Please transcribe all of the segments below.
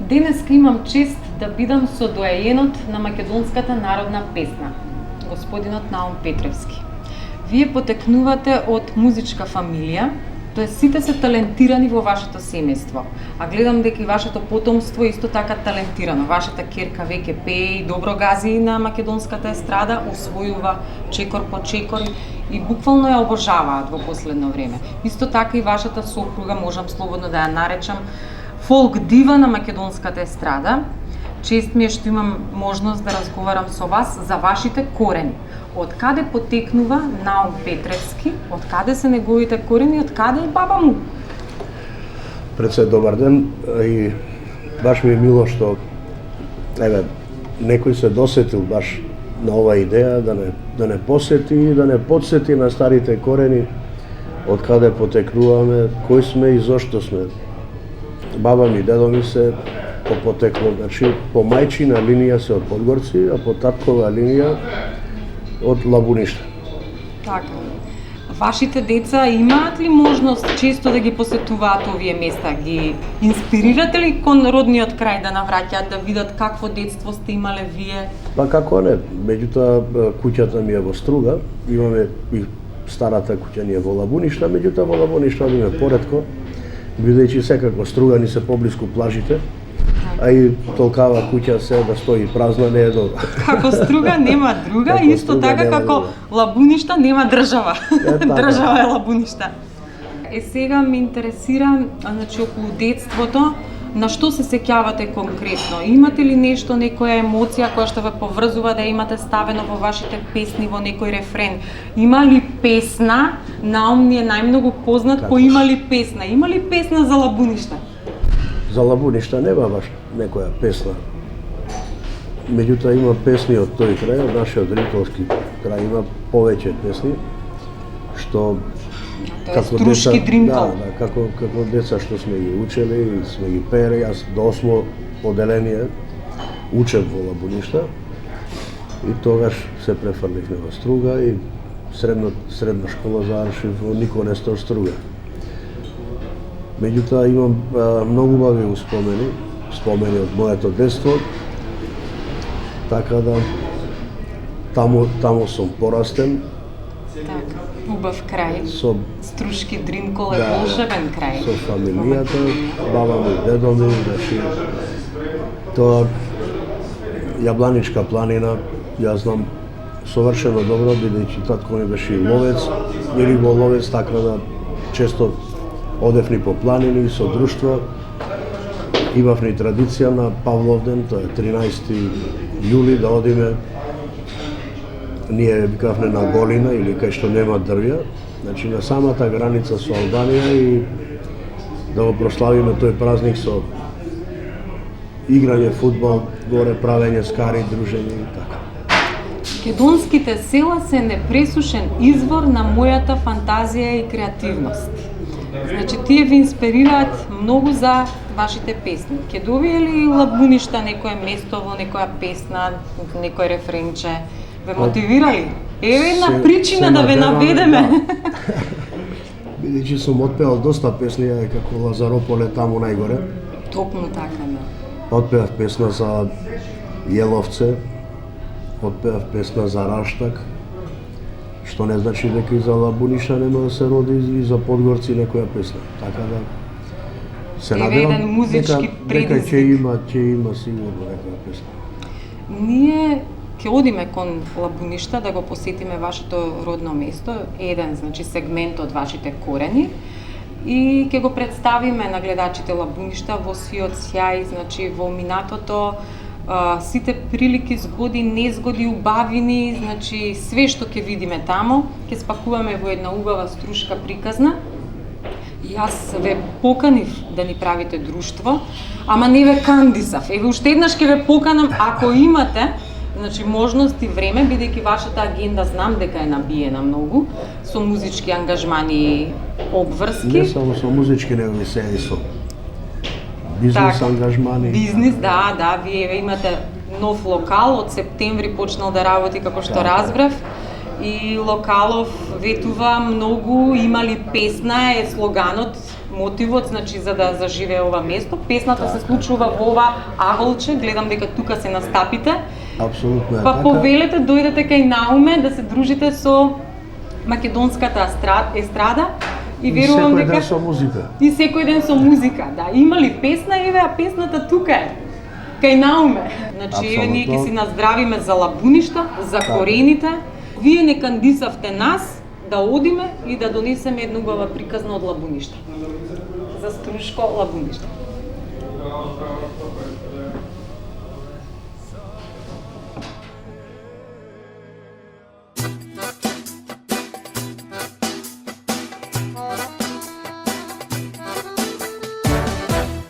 Денеска имам чест да бидам со доајенот на македонската народна песна, господинот Наум Петревски. Вие потекнувате од музичка фамилија, тоест сите се талентирани во вашето семејство. А гледам дека и вашето потомство исто така талентирано. Вашата ќерка веќе пее и добро гази на македонската естрада, освојува чекор по чекор и буквално ја обожаваат во последно време. Исто така и вашата сопруга, можам слободно да ја наречам фолк дива на македонската естрада. Чест ми е што имам можност да разговарам со вас за вашите корени. Од каде потекнува Наум Петревски, од каде се неговите корени, од каде е баба му? Пред се добар ден и баш ми е мило што некој се досетил баш на оваа идеја да не посети и да не подсети на старите корени, од каде потекнуваме, кои сме и зошто сме. Баба ми и дедо ми се по потекло, значи по мајчина линија се од Подгорци, а по таткова линија од Лабуништа. Така. Вашите деца имаат ли можност често да ги посетуваат овие места? Ги инспирирате ли кон родниот крај да навраќаат, да видат какво детство сте имале вие? Па како не, меѓутоа куќата ми е во Струга, имаме и старата куќа ни е во Лабуништа, меѓутоа во Лабуништа одиме поретко, бидејќи секако Струга ни се поблиску плажите, а и толкава куќа се да стои празна не е добро. Како Струга нема друга, Како исто Струга така нема како друга. Лабуништа нема држава. Така. Држава е Лабуништа. Сега ме интересира, значи околу детството, на што се сеќавате конкретно? Имате ли нешто, некоја емоција која што ве поврзува да имате ставено во вашите песни, во некој рефрен? Има ли песна? Наум ни е најмногу познат по има ли песна? Има ли песна за Лабуништа? За Лабуништа нема баш некоја песна. Меѓутоа има песни од тој крај, од нашиот ритолски крај има повеќе песни, што Тоа е Струшки Дримкал. Да, како деца што сме ги учели и сме ги пееле, јас до 8 поделение учев во Лабуништа и тогаш се префрлихме во Струга и средна школа завршив во Никонестор Струга. Меѓутоа имам многу убави спомени од моето детство, така да таму сум порастен. Така, убав крај. Со Струшки Дримкол е волшебен крај. Со фамилијата, баба ми, дедо ми, значи тоа Јабланичка планина, јас знам совршено добро, бидејќи татко ми беше и ловец, или во ловец, така да често одевни по планини со друштво. Имавни традиција на Павловден, тоа е 13 јули, да одиме. Ние викавме на Голина или кај што нема дрвја, значи на самата граница со Албанија и да го прославиме тој празник со играње фудбал, горе правење скари, дружење и така. Македонските села се непресушен извор на мојата фантазија и креативност. Значи, тие ви инспирираат многу за вашите песни. Ке добие ли Лабуништа некое место во некоја песна, некој рефренче? Ве мотивирали? Еве една причина да ве наведеме. Бидејќи сум отпеал доста песни, како Лазарополе таму најгоре. Токму така, да. Отпеав песна за Јеловце, отпеав песна за Раштак, што не значи дека и за Лабуништа нема да се роди и за Подгорци некоја песна. Така да се надевам еден музички дека предизвик. ќе има сигурно некоја песна. Ние ќе одиме кон Лабуништа да го посетиме вашето родно место, еден значи сегмент од вашите корени и ќе го представиме на гледачите Лабуништа во сиот сјај, значи во минатото, сите прилики, згоди, незгоди, убавини, значи све што ќе видиме таму, ќе спакуваме во една убава струшка приказна. Јас ве поканив да ни правите друштво, ама не ве кандисав. Еве уште еднаш ќе ве поканам ако имате значи можност и време, бидејќи вашата агенда знам дека е набиена многу со музички ангажмани и обврски. Не само со музички, него и се и со бизнес Така, ангажмани. Бизнес, да, вие имате нов локал, од септември почнал да работи како што разбрав. И локалов ветува многу, има ли песна е слоганот мотивот, значи за да заживее ова место. Песната се случува во ова аголче, гледам дека тука се настапите. Апсолутно е Па така. повелете, дојдете кај Науме да се дружите со македонската естрада и верувам секој дека ден со музика. и секој ден со музика, да. Има ли песна, еве, а песната тука е. Кај Науме. Значи, еве, ние ќе си наздравиме за лабуништа, за корените. Вие не кандисавте нас да одиме и да донесеме една убава приказна од лабуништа. За Струшко лабуништа.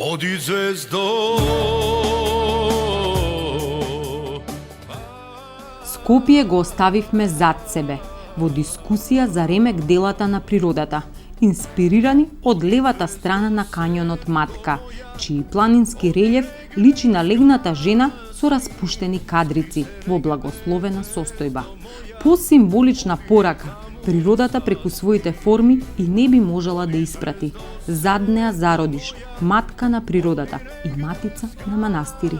Оди звездо. Скопје го оставивме зад себе во дискусија за ремек делата на природата, инспирирани од левата страна на кањонот Матка, чиј планински релјеф личи на легната жена со распуштени кадрици во благословена состојба. Посимволична порака, природата преку своите форми и не би можела да испрати. Зад неа зародиш, матка на природата и матица на манастири.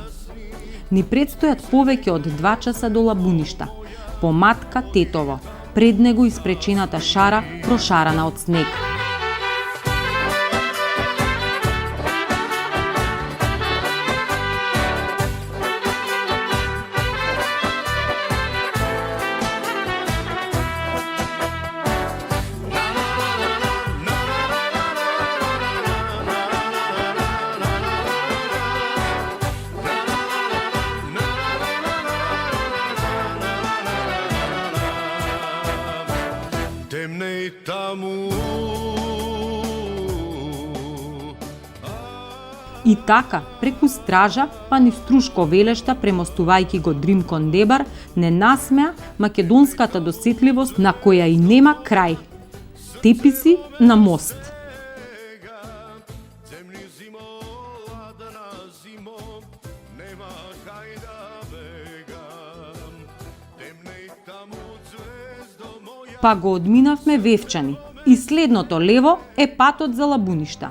Ни предстојат повеќе од 2 часа до лабуништа. По матка Тетово, пред него испречената шара прошарана од снег. Темне таму. И така, преку стража, па ни Струшко велешта, премостувајќи го Дримкон Дебар, не насмеа македонската досетливост на која и нема крај. Теписи на мост. Земни зимо, ладна зимо, нема кај да бегам. Темне таму звездо моја. Па го одминавме Вевчани и следното лево е патот за лабуништа.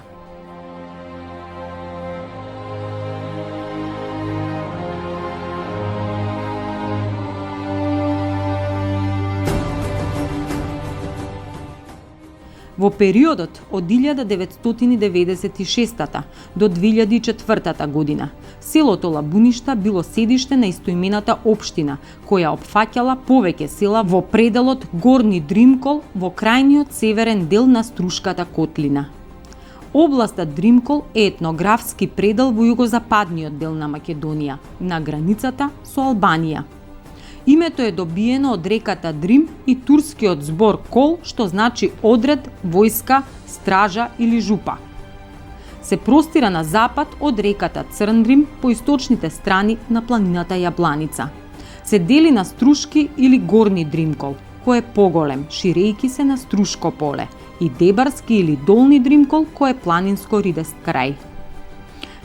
Во периодот од 1996 до 2004 година, селото Лабуништа било седиште на истоимената општина, која опфаќала повеќе села во пределот Горни Дримкол во крајниот северен дел на Струшката котлина. Областа Дримкол е етнографски предел во југозападниот дел на Македонија, на границата со Албанија. Името е добиено од реката Дрим и турскиот збор кол, што значи одред, војска, стража или жупа. Се простира на запад од реката Црндрим по источните страни на планината Јабланица. Се дели на Струшки или Горни Дримкол, кој е поголем, ширејќи се на Струшко поле, и Дебарски или Долни Дримкол, кој е планинско ridest крај.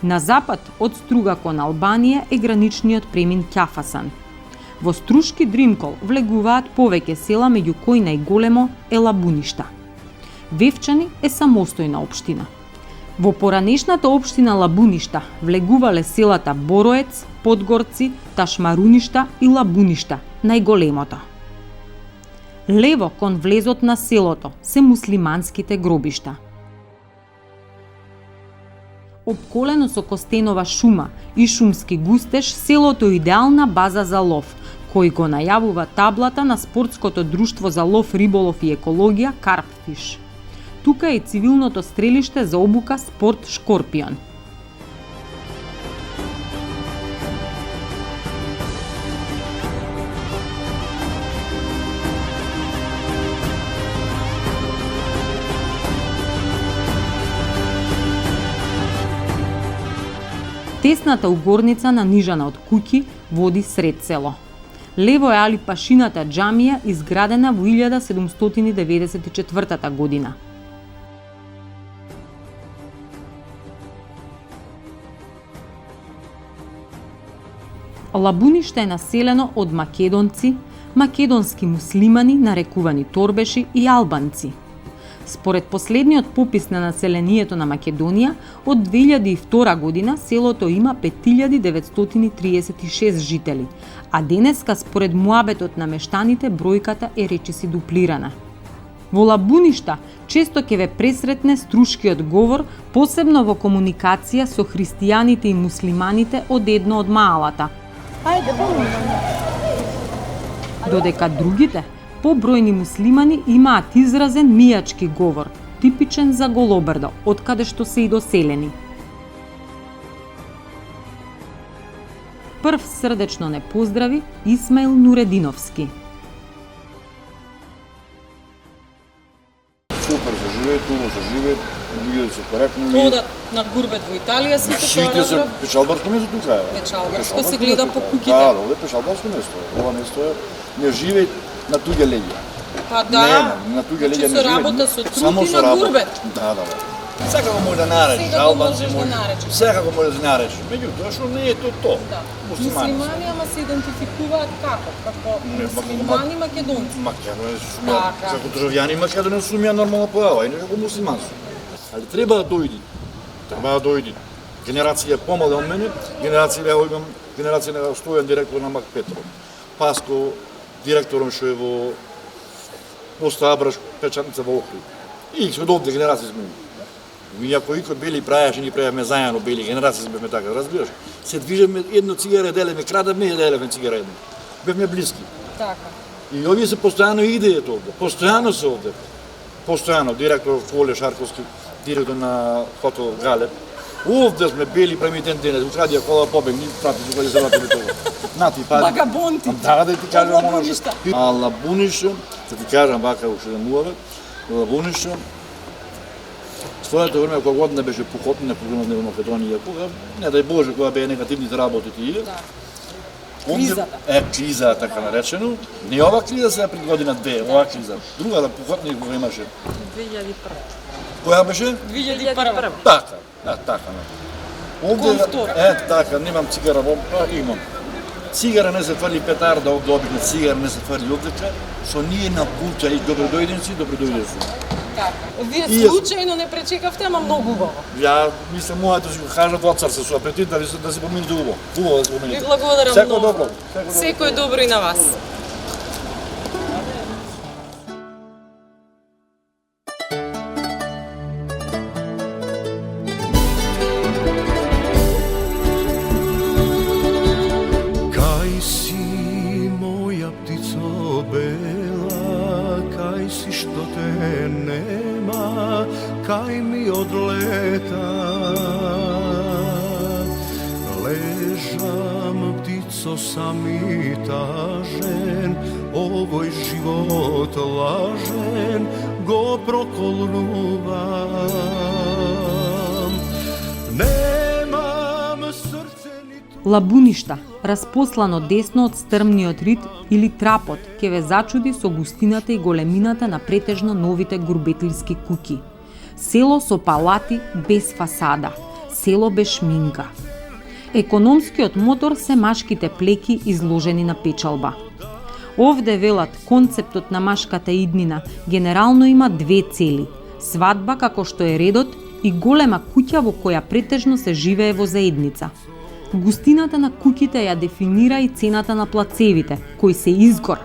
На запад од Струга кон Албанија е граничниот премин Ќафасан. Во Струшки Дримкол влегуваат повеќе села, меѓу кои најголемо е Лабуништа. Вевчани е самостојна општина. Во поранешната општина Лабуништа влегувале селата Бороец, Подгорци, Ташмаруништа и Лабуништа, најголемото. Лево кон влезот на селото се муслиманските гробишта. Обколено со костенова шума и шумски густеж, селото е идеална база за лов, кој го најавува таблата на спортското друштво за лов, риболов и екологија Карпфиш. Тука е цивилното стрелиште за обука спорт Шкорпион. Тесната угорница нанижана од куќи води сред село. Лево е Али Пашината џамија, изградена во 1794 година. Лабуниште е населено од македонци, македонски муслимани нарекувани торбеши и албанци. Според последниот попис на населението на Македонија, од 2002 година селото има 5936 жители, а денеска според муабетот на мештаните бројката е речиси дуплирана. Во Лабуништа често ќе ве пресретне струшкиот говор, посебно во комуникација со христијаните и муслиманите од едно од маалата. Ајде, помогни. Додека другите, побројни муслимани имаат изразен мијачки говор, типичен за Голобрдо, откаде што се и доселени. Прв срдечно не поздрави Исмаил Нурединовски. Супер, заживеат, убаво заживеат, луѓето се коректни. Одат на гурбет во Италија, сите Сите се печалбарско место тука е. Печалбарско се гледа по куќите. Да, ова е печалбарско место. Ова место е не живеат на туѓе леѓа. Па да, Не, на туѓе леѓа не со живеат. работа, со труд Само и со на работа. гурбет. Да. Секако може да наречеш, Секако албанци можеш да може. наречеш. Секако може да наречеш. Меѓутоа што не е то. Да. Муслимани. Муслимани, ама се идентификуваат како? Како муслимани македонци. Македонија Така. како државјани Македонија сумија нормално појава, и не како муслиманство. Али треба да дојди. Генерација помале од мене, генерација на Стојан директор на Мак Петров. Паско директором што е во Постабраш печатница во Охрид. И со овде генерација сме. Ми ако икој бели прајаше, ни правевме заедно бели генерација сме така, разбираш? Се движеме едно цигара делеме, крадеме и делеме цигара едно. Бевме блиски. Така. И овие се постојано идејат овде, постојано се овде. Постојано, директор Воле Шарковски, директор на хотел Галеб. Овде сме бели премитен денес, украдија кола побегни, прати тука да се вратили тоа. Нати, пази. Вагабонти. Да ти кажам Од оно Лабуништа. што. А Лабуништа, да ти кажам вака уште да муаве, Лабуништа, своето време кога година беше пухотна програма во Македонија, кога не дај Боже кога беа негативните работи тие. Да. Онде Кризата. Криза така наречено. Не ова криза сега пред година две, ова криза. Друга да пухотна кога имаше. 2001. Која беше? 2001. Така, така. Овде Кон втора. така, немам цигара, имам. Цигара не се фали петарда, овде обична цигара не се фали овдека, со ние на куќа и добродојденци. Така. Вие И јас- случајно не пречекавте, ама многу убаво. Ја мислам моето си го кажат од цар со апетит да се помините убаво. Убаво да се Ви помините. благодарам Секој многу. добро. Секој добро и на вас. Кај си, моја птицо бела, кај си што те нема, кај ми одлета. Лежам, птицо, сам и тажен, овој живот лажен, го проколнувам. Немам срце ниту Лабуништа, распослано десно од стрмниот рид или трапот, ќе ве зачуди со густината и големината на претежно новите гурбетлиски куќи. Село со палати без фасада, село без шминка. Економскиот мотор се машките плеки изложени на печалба. Овде, велат, концептот на машката иднина генерално има две цели: свадба како што е редот и голема куќа во која претежно се живее во заедница. Густината на куќите ја дефинира и цената на плацевите, кои се изгор.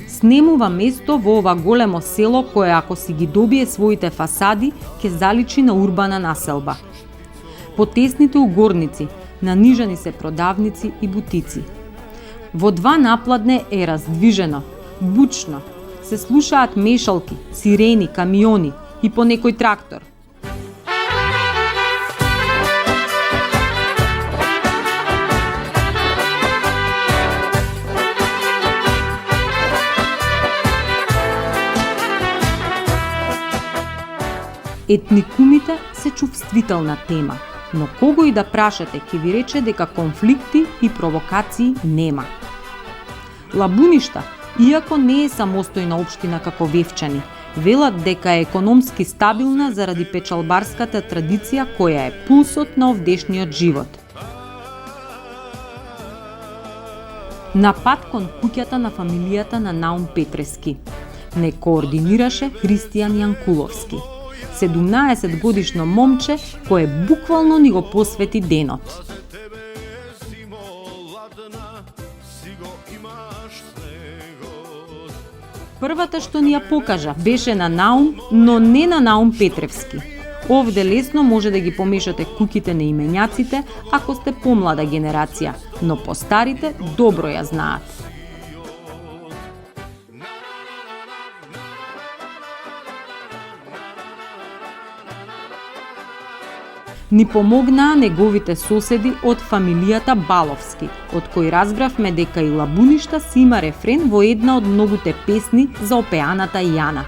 Снемува место во ова големо село кое ако си ги добие своите фасади, ќе заличи на урбана населба. По тесните угорници, нанижани се продавници и бутици. Во два напладне е раздвижено, бучно, се слушаат мешалки, сирени, камиони и по некој трактор. Етникумите се чувствителна тема, но кого и да прашате ќе ви рече дека конфликти и провокации нема. Лабуништа, иако не е самостојна општина како Вевчани, велат дека е економски стабилна заради печалбарската традиција која е пулсот на овдешниот живот. На пат кон куќата на фамилијата на Наум Петревски. Не координираше Христијан Јанкуловски, 17-годишно момче кое буквално ни го посвети денот. Првата што ни ја покажа беше на Наум, но не на Наум Петревски. Овде лесно може да ги помешате куќите на именјаците ако сте помлада генерација, но постарите добро ја знаат. Ни помогнаа неговите соседи од фамилијата Баловски, од кои разбравме дека и Лабуништа си има рефрен во една од многуте песни за опеаната Јана.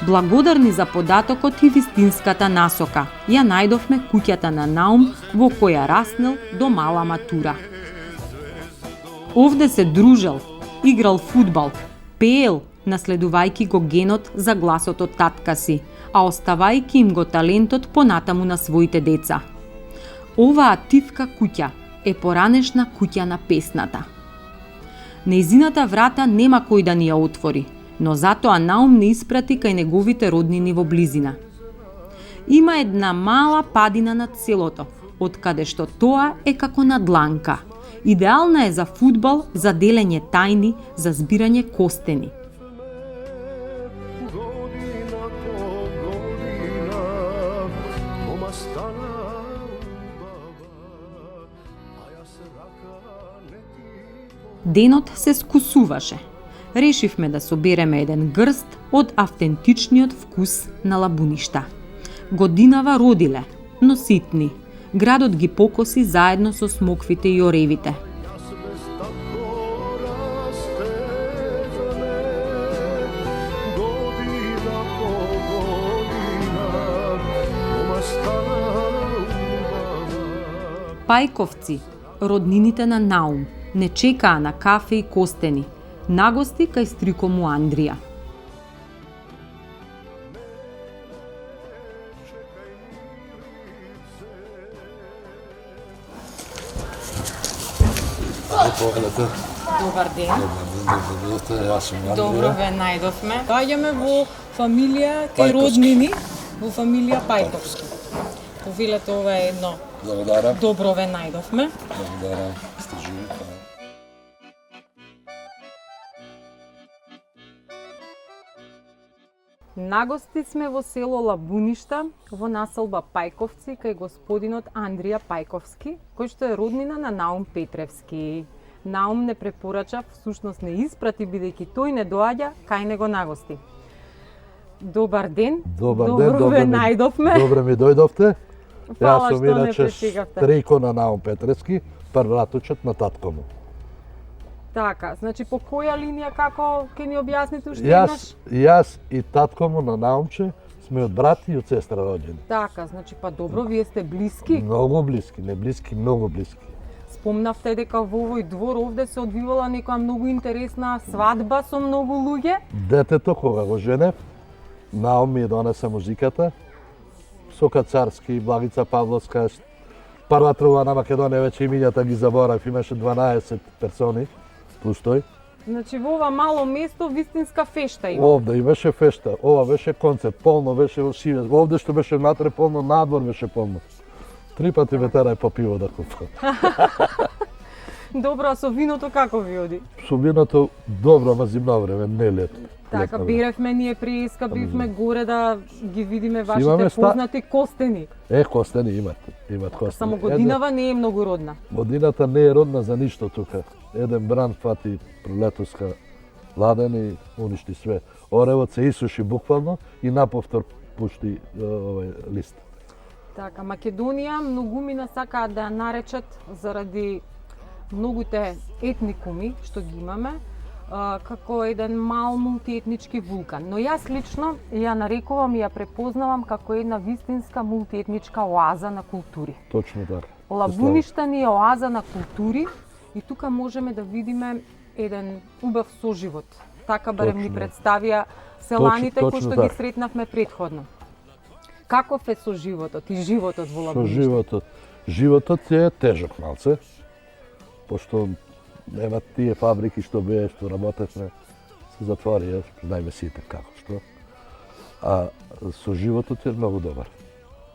Благодарни за податокот и вистинската насока, ја најдовме куќата на Наум во која раснел до мала матура. Овде се дружел, играл фудбал, пеел, наследувајќи го генот за гласот од татка си, а оставајќи им го талентот понатаму на своите деца. Оваа тивка куќа е поранешна куќа на песната. Нејзината врата нема кој да ни ја отвори, но затоа Наум не испрати кај неговите роднини во близина. Има една мала падина над селото, од каде што тоа е како на дланка. Идеална е за фудбал, за делење тајни, за збирање костени. Денот се скусуваше. Решивме да собереме еден грст од автентичниот вкус на Лабуништа. Годинава родиле, но ситни. Градот ги покоси заедно со смоквите и оревите. Пајковци, роднините на Наум, не чекаа на кафе и костени, нагости кај стрико му Андрија. Добар ден. Добро ве најдовме. Доаѓаме во фамилија кај роднини, во фамилија Пајковски. Повелете, ова е едно. Благодарам. Добро ве најдовме. Благодарам. Сте живи. Нагости сме во село Лабуништа, во населба Пајковци, кај господинот Андрија Пајковски, кој што е роднина на Наум Петревски. Наум не препорача, всушност не испрати, бидејќи тој не доаѓа кај него нагости. Добар ден. Добро ве најдовме. Добро ми дојдовте. Фала Јас сум што не иначе пристигавте. стрейко на Наум Петревски, првратучот на татко му. Така, значи по која линија, како ќе ни објасните уште еднаш? Јас и татко му на Наумче сме од брат и од сестра роѓени. Така, значи па добро, вие сте блиски. Многу блиски, не блиски, многу блиски. Спомнавте дека во овој двор овде се одвивала некоја многу интересна свадба со многу луѓе. Детето кога го женев, Наум ми донесе музиката. Сока Царски, Благица Павловска, прва трува на Македонија, веќе имињата ги заборав, имаше 12 персони, плюс тој. Значи во ова мало место вистинска фешта има. Овде имаше фешта, ова беше концерт, полно беше во сиве. Овде што беше внатре полно, надвор беше полно. 3 пати ме терај по пиво да купам. Добро, а со виното како ви оди? Со виното добро, ама зимно време, не лето. Така, Летно време. беревме ние преиска, бивме горе да ги видиме вашите Имаме познати костени. Костени имат костени. Само годинава не е многу родна. Годината не е родна за ништо тука. Еден бран фати пролетоска ладен и уништи све. Оревот се исуши буквално и наповтор пушти овој лист. Така, Македонија многумина сакаат да ја наречат заради многуте етникуми што ги имаме, како еден мал мултиетнички вулкан. Но јас лично ја нарекувам и ја препознавам како една вистинска мултиетничка оаза на култури. Точно така. Лабуништа ни е оаза на култури и тука можеме да видиме еден убав соживот. Така барем ни Точно. представија селаните кои Точно што ги така. сретнавме претходно. Каков е соживотот и животот во Со Лабуништа? животот. Животот е тежок малце. пошто нема тие фабрики што беа, што работевме, се затвори, знаеме сите како што. А со животот е многу добар.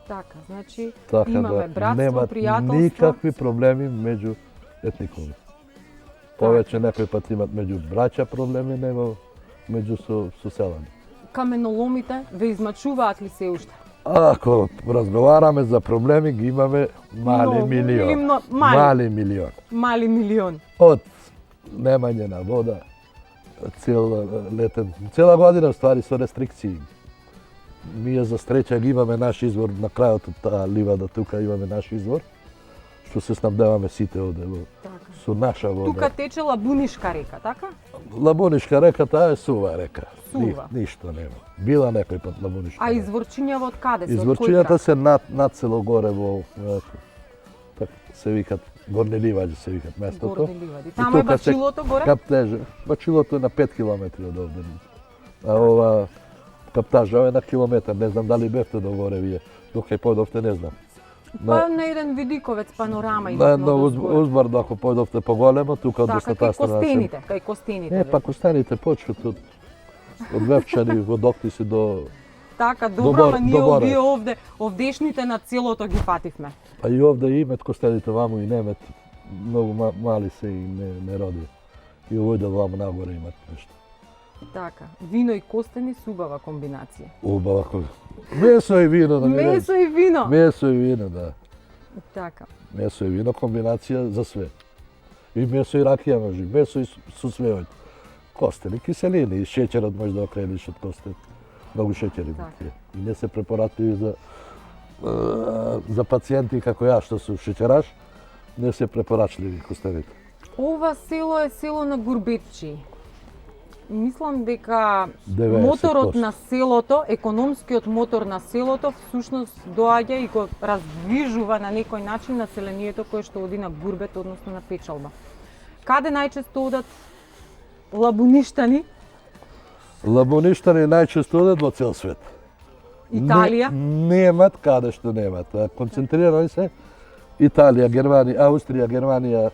Така, значи Така имаме братство, немат пријателство. никакви проблеми меѓу етникуми. Повеќе некој пат имат меѓу браќа проблеми, него меѓу соселани. Каменоломите ве измачуваат ли се уште? Ако разговараме за проблеми, ги имаме мали Многу, или милион. мали? Мали милион. Мали милион. Од немање на вода, цела година ствари со рестрикции. Ние за среќа ги имаме наш извор на крајот од таа ливада, тука имаме наш извор, што се снабдеваме сите овде Така. со наша вода. Тука тече Лабунишка река, така? Лабунишка река, таа е сува река. Сува. Ништо нема. Била некој пат Лабунишка. А река. изворчињава од каде се? Изворчињата се над село горе во так се викат Горни ливади се викат местото. Горни ливади. И Тама е тука се Бачилото горе? Каптеже. Бачилото е на 5 километри од овде. А ова Каптажа е на километар. Не знам дали бевте до горе вие. Док појдовте не знам. Па на еден видиковец панорама На идовме едно одозгоре. узбар, ако појдовте поголемо, тука од Така, десната кај страна. Костените, кај Костените. Не, па Костените почват од Вевчани во Доктиси до... Така, добро, ама ние до Борец. овие овде, овдешните на целото ги пативме. А и овде имат Костените ваму и немет. Многу мали се и не роди. И овојде ваму нагоре имат нешто. Така, вино и костени се убава комбинација. Убава месо и вино, да ми речеш. Месо и вино. Месо и вино, да. Така. Месо и вино комбинација за све. И месо и ракија може, месо и со све. Костени, киселини, и шеќерот може да окрениш од костен. Многу шеќери Така. тие. И не се препорачливи за пациенти како ја што су шеќераш, не се препорачливи костените. Ова село е село на гурбетчи. Мислам дека 90%. моторот на селото, економскиот мотор на селото, всушност доаѓа и го раздвижува на некој начин населението кое што оди на гурбет, односно на печалба. Каде најчесто одат лабуништани? Лабуништани најчесто одат во цел свет. Италија? Немат каде што немат. Концентрирани се Италија, Германија, Аустрија, Германија,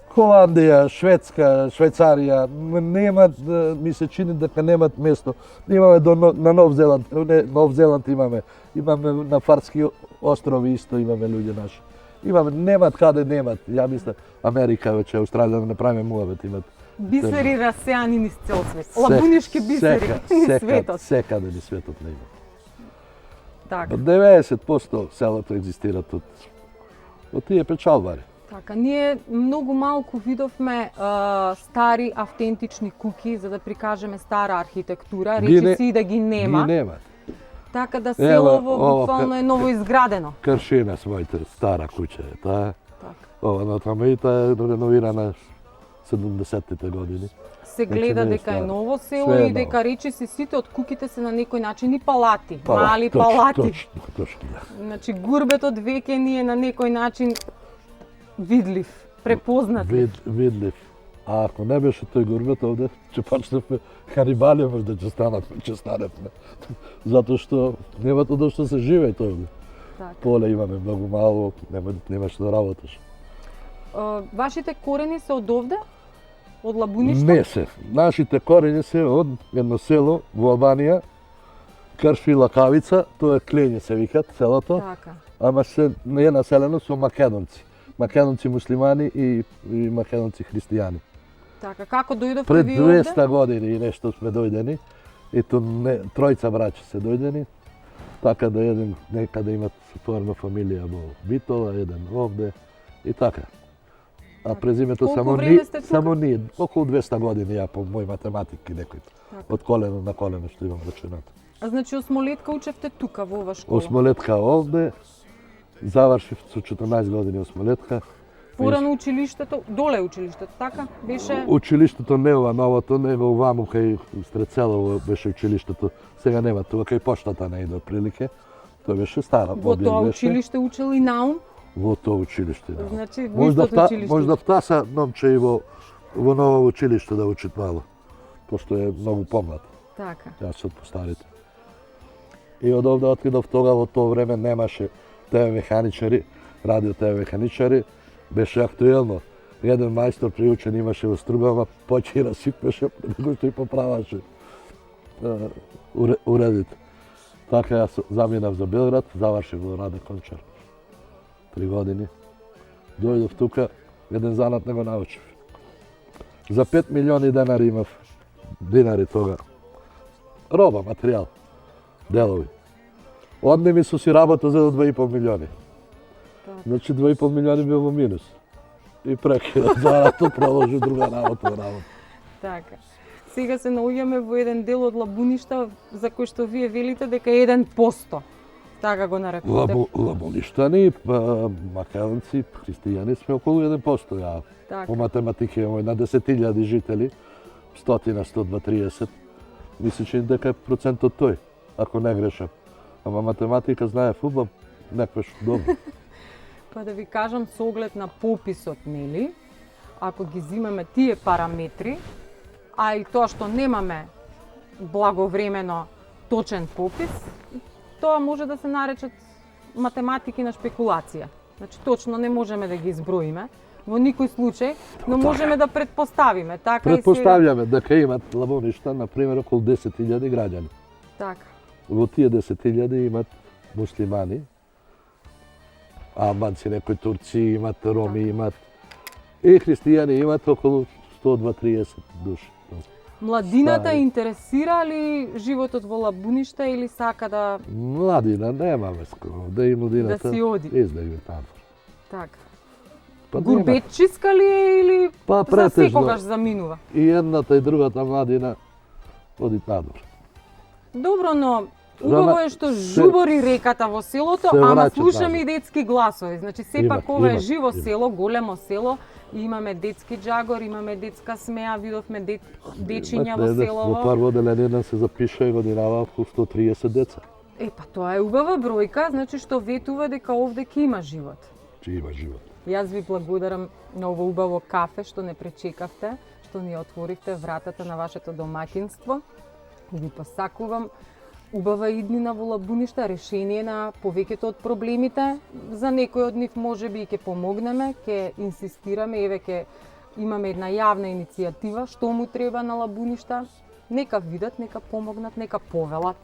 Холандија, Шведска, Швајцарија, немат, ми се чини дека немат место. Имаме на Нов Зеланд, не, Нов Зеланд имаме на Фарски острови исто имаме луѓе наши. Немат каде немат. Ја мислам, Америка веќе, Австралија, да не правиме муавет, имат. Бисери расеани низ цел свет. Лабунишки бисери низ светот. Секаде низ светот не има. Така. 90% селото екзистират од тие печалбари. Така, ние многу малку видовме стари автентични куки за да прикажеме стара архитектура, речиси и да ги нема. Ги нема. Така да селово ова, буквално е ново изградено. Кршина своите стара куќа е таа. Така. Ова на Трамејта е реновирана 70-тите години. Се гледа не е дека е стара. ново село Све е и дека ново. речиси сите од куките се на некој начин и палати, мали палати. Точно, да. Значи гурбетот веќе ни е на некој начин видлив, препознатлив. Видлив. А ако не беше тој гурбет овде, ќе почневме канибали, можда ќе станевме. Затоа што нема тоа што се живее овде. Така. Поле имаме многу мало, немаш да работиш. Вашите корени се од овде? Од Лабуништа? Не се. Нашите корени се од едно село во Албанија, Крши Лакавица, тоа е Клење се викат селото, Така. ама се не е населено со македонци. Македонци муслимани и македонци христијани. Така, како дојдовте Пред вие овде? 200 години и нешто сме дојдени, и то тројца браќа се дојдени, така да еден некаде имат форма фамилија во Битола, еден овде и така. А презимето Колку време сте тука? само ние, околу 200 години ја по мој математики некој. Од колено на колено што имам рачунато. А значи осмолетка учевте тука во ова школа? Осмолетка овде, завршив со 14 години осмолетка. Порано училиштето, доле училиштето, така? Беше Училиштето не ова новото, не во ваму кај Стрецелово беше училиштето. Сега нема тоа кај поштата не иде отприлике. Тоа беше стара во објект тоа беше. училиште учел и наум? Во тоа училиште. Да. Значи, во истото училиште. Можда втаса момче и во ново училиште да учит мало. Пошто е многу помлад. Така. Јас сум постарите. И од овде откидов тога во тоа време немаше ТВ механичари, радио ТВ механичари, беше актуелно. Еден мајстор приучен имаше во Струмава, почи расипеше, него што и поправаше уредите. Така јас заминав за Белград, завршив во Раде Кончар. 3 години. Дојдов тука, еден занат не го научив. За 5 милиони денари имав, динари тога. Роба, материјал, делови. Одне ми си работа за 2,5 милиони. Значи 2,5 милиони бил во минус. И прекина зарато продолжи друга работа. Така. Сега се наоѓаме во еден дел од Лабуништа за кој што вие велите дека е 1%. Така го нарекувате. Лабуништани, македонци, христијани сме околу 1%. Ја Така. по математика имаме на 10.000 жители, 100 на 130. Мисличи дека е процентот тој, ако не грешам. Ама математика знае фудбал, некојаш добро. Па да ви кажам, со оглед на пописот, нели, ако ги зимаме тие параметри, а и тоа што немаме благовремено точен попис, тоа може да се наречат математики на шпекулација. Значи, точно не можеме да ги изброиме во никој случај, но можеме да предпоставиме. Така Предпоставljаме дека имат Лабуништа, например, околу 10.000 граѓани. Така. Во тие 10.000 имат муслимани, албанци, некои турци имат, роми имат, и христијани имат околу 120-30 души. Младината интересира ли животот во Лабуништа или сака да... Младина немаме скоро, да и младината Да си оди. излезе надвор. Така. Па Гурбетчиска ли е или Па, за претежно. секогаш заминува? И едната и другата младина одит надвор. Добро, но убаво е што се- жубори реката во селото, се ама враќа слушаме назад. и детски гласови. Значи сепак Имат, ова е имат, живо имат. село, големо село, и имаме детски џагор, имаме детска смеа, видовме дечиња во Во селово. прво деление се запиша и годинава околу 130 деца. Па тоа е убава бројка, значи што ветува дека овде ќе има живот. Че има живот. Јас ви благодарам на ово убаво кафе што не пречекавте, што ни отворивте вратата на вашето домаќинство. И ви посакувам убава иднина во Лабуништа, решение на повеќето од проблемите. За некој од нив можеби и ќе помогнеме, ќе инсистираме, еве ќе имаме една јавна иницијатива, што му треба на Лабуништа. Нека видат, нека помогнат, нека повелат.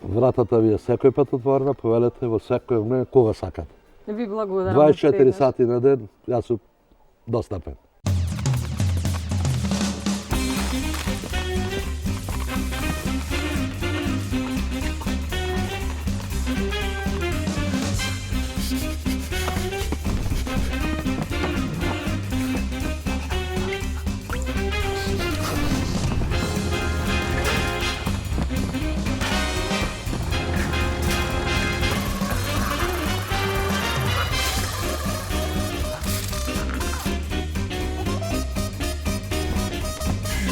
Вратата ви е секој пат отворена, повелете во секој време кога сакате. Ви благодарам. 24 уште сати на ден, јас сум достапен.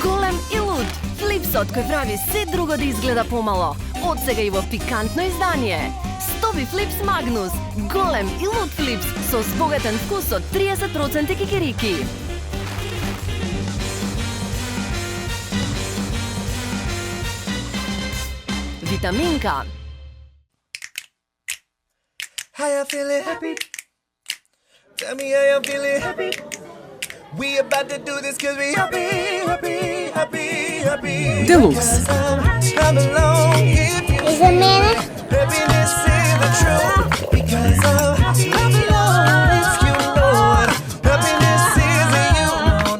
Голем и луд. Флипсот кој прави се друго да изгледа помало. Од сега и во пикантно издание. Стоби Флипс Магнус. Голем и луд Флипс со збогатен вкус од 30% кикирики. Витаминка. How you feeling? Happy. Tell me how you feeling? Happy. We about to do this cause we happy. Deluxe. Come along if you И за мене happiness is the truth. Because come along if you know it. Happiness is in you.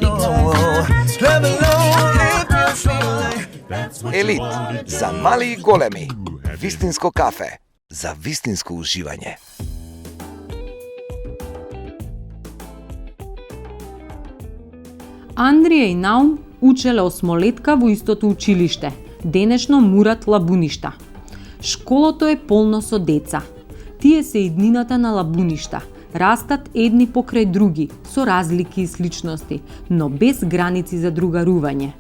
No. Come along if you feel like Елит за мали и големи. Вистинско кафе за вистинско уживање. Андрија и Наум учеле осмолетка во истото училиште, денешно Мурат Лабуништа. Школото е полно со деца. Тие се иднината на Лабуништа. Растат едни покрај други, со разлики и сличности, но без граници за другарување.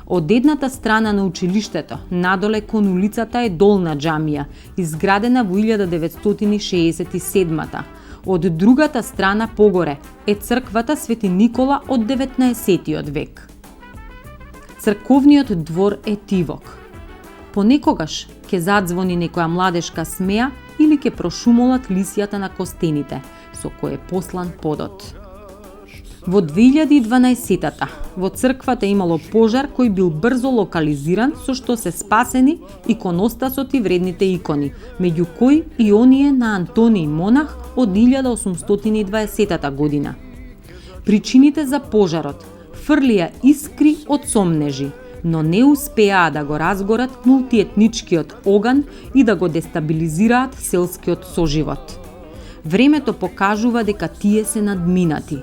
Од едната страна на училиштето, надоле кон улицата е долна џамија, изградена во 1967-та. Од другата страна погоре е црквата Свети Никола од 19-тиот век. Црковниот двор е тивок. Понекогаш ќе задзвони некоја младешка смеа или ќе прошумолат лисјата на костените, со кој е послан подот. Во 2012-та во црквата имало пожар кој бил брзо локализиран, со што се спасени иконостасот и вредните икони, меѓу кои и оние на Антоний Монах од 1820 година. Причините за пожарот фрлија искри од сомнежи, но не успеаа да го разгорат мултиетничкиот оган и да го дестабилизираат селскиот соживот. Времето покажува дека тие се надминати.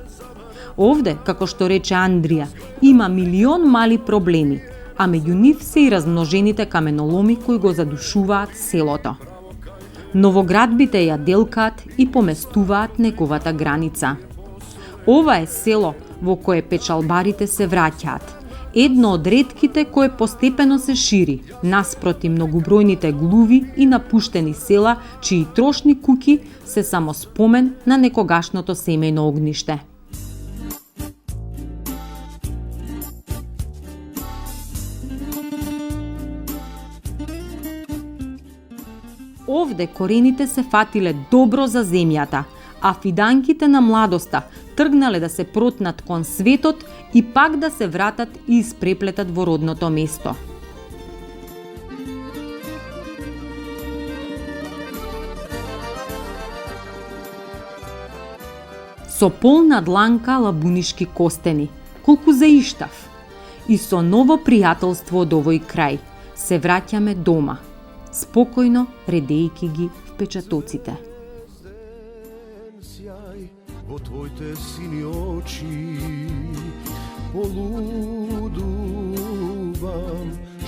Овде, како што рече Андрија, има милион мали проблеми, а меѓу нив се и размножените каменоломи кои го задушуваат селото. Новоградбите ја делкаат и поместуваат неговата граница. Ова е село во кое печалбарите се враќаат. Едно од ретките кое постепено се шири, наспроти многобројните глуви и напуштени села, чии трошни куќи се само спомен на некогашното семејно огниште. Овде корените се фатиле добро за земјата, а фиданките на младоста тргнале да се протнат кон светот и пак да се вратат и испреплетат во родното место. Со полна дланка лабунишки костени, колку заиштав, и со ново пријателство од овој крај, се враќаме дома, спокојно редејки ги впечатоците. Во твоите сини очи полудувам,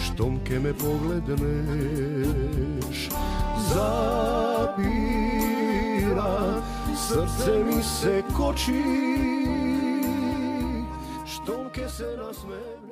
штом ке ме погледнеш. Запира, срце ми се кочи, штом ке се насмееш.